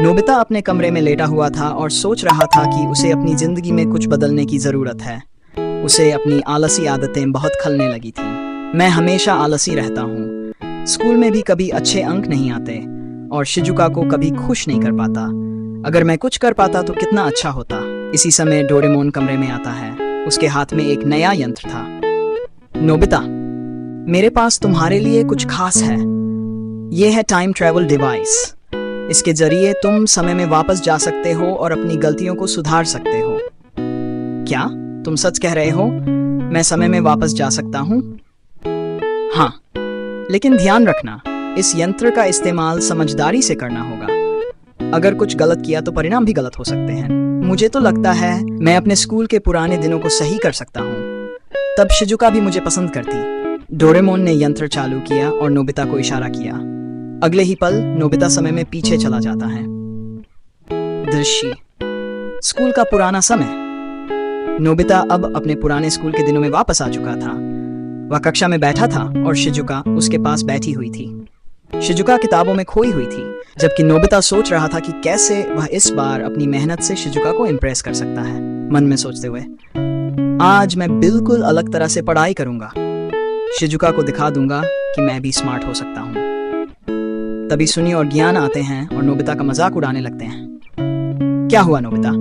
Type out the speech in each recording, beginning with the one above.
Nobita अपने कमरे में लेटा हुआ था और सोच रहा था कि उसे अपनी जिंदगी में कुछ बदलने की जरूरत है। उसे अपनी आलसी आदतें बहुत खलने लगी थी। मैं हमेशा आलसी रहता हूँ। स्कूल में भी कभी अच्छे अंक नहीं आते और शिजुका को कभी खुश नहीं कर पाता। अगर मैं कुछ कर पाता तो कितना अच्छा होता। इसी समय डोरेमोन कमरे में आता है। उसके हाथ में एक नया यंत्र था। नोबिता, मेरे पास तुम्हारे लिए कुछ खास है। यह है टाइम ट्रैवल डिवाइस। इसके जरिए तुम समय में वापस जा सकते हो और अपनी गलतियों को सुधार सकते हो। क्या तुम सच कह रहे हो? मैं समय में वापस जा सकता हूँ? हाँ, लेकिन ध्यान रखना, इस यंत्र का इस्तेमाल समझदारी से करना होगा। अगर कुछ गलत किया तो परिणाम भी गलत हो सकते हैं। मुझे तो लगता है मैं अपने स्कूल के पुराने दिनों को सही कर सकता हूँ। तब शिजुका भी मुझे पसंद करती। डोरेमोन ने यंत्र चालू किया और नोबिता को इशारा किया। अगले ही पल नोबिता समय में पीछे चला जाता है। दृश्य स्कूल का पुराना समय। नोबिता अब अपने पुराने स्कूल के दिनों में वापस आ चुका था। वह कक्षा में बैठा था और शिजुका उसके पास बैठी हुई थी। शिजुका किताबों में खोई हुई थी, जबकि नोबिता सोच रहा था कि कैसे वह इस बार अपनी मेहनत से शिजुका को इम्प्रेस कर सकता है। मन में सोचते हुए, आज मैं बिल्कुल अलग तरह से पढ़ाई करूंगा। शिजुका को दिखा दूंगा कि मैं भी स्मार्ट हो सकता हूँ। तभी सुनी और ज्ञान आते हैं और नोबिता का मजाक उड़ाने लगते हैं। क्या हुआ नोबिता,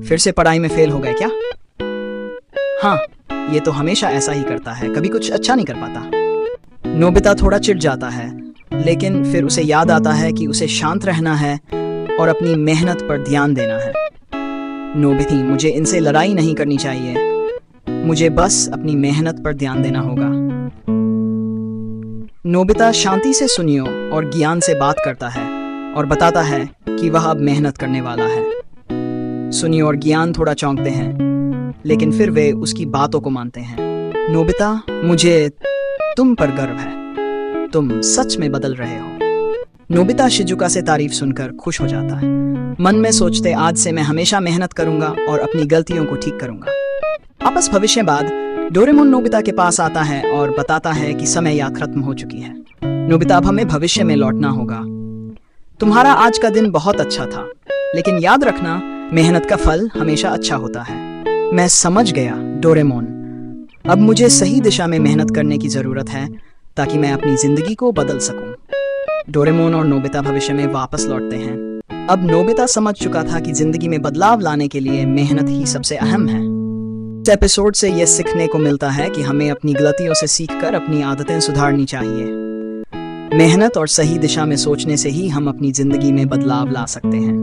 फिर से पढ़ाई में फेल हो गए क्या? हाँ, ये तो हमेशा ऐसा ही करता है, कभी कुछ अच्छा नहीं कर पाता। नोबिता थोड़ा चिढ़ जाता है, लेकिन फिर उसे याद आता है कि उसे शांत रहना है और अपनी मेहनत पर ध्यान देना है। नोबिता, मुझे इनसे लड़ाई नहीं करनी चाहिए। मुझे बस अपनी मेहनत पर ध्यान देना होगा। नोबिता शांति से सुनियो और ज्ञान से बात करता है और बताता है कि वह अब मेहनत करने वाला है। सुनियो और ज्ञान थोड़ा चौंकते हैं, लेकिन फिर वे उसकी बातों को मानते हैं। नोबिता, मुझे तुम पर गर्व है। तुम सच में बदल रहे हो। नोबिता शिजुका से तारीफ सुनकर खुश हो जाता है। मन में सोचते, आज से मैं हमेशा मेहनत करूंगा और अपनी गलतियों को ठीक करूंगा। वापस भविष्य बाद डोरेमोन नोबिता के पास आता है और बताता है कि समय यात्रा खत्म हो चुकी है। नोबिता, अब हमें भविष्य में लौटना होगा। तुम्हारा आज का दिन बहुत अच्छा था, लेकिन याद रखना, मेहनत का फल हमेशा अच्छा होता है। मैं समझ गया डोरेमोन। अब मुझे सही दिशा में मेहनत करने की जरूरत है ताकि मैं अपनी जिंदगी को बदल सकूं। डोरेमोन और नोबिता भविष्य में वापस लौटते हैं। अब नोबिता समझ चुका था कि जिंदगी में बदलाव लाने के लिए मेहनत ही सबसे अहम है। इस एपिसोड से यह सीखने को मिलता है कि हमें अपनी गलतियों से सीखकर अपनी आदतें सुधारनी चाहिए। मेहनत और सही दिशा में सोचने से ही हम अपनी जिंदगी में बदलाव ला सकते हैं।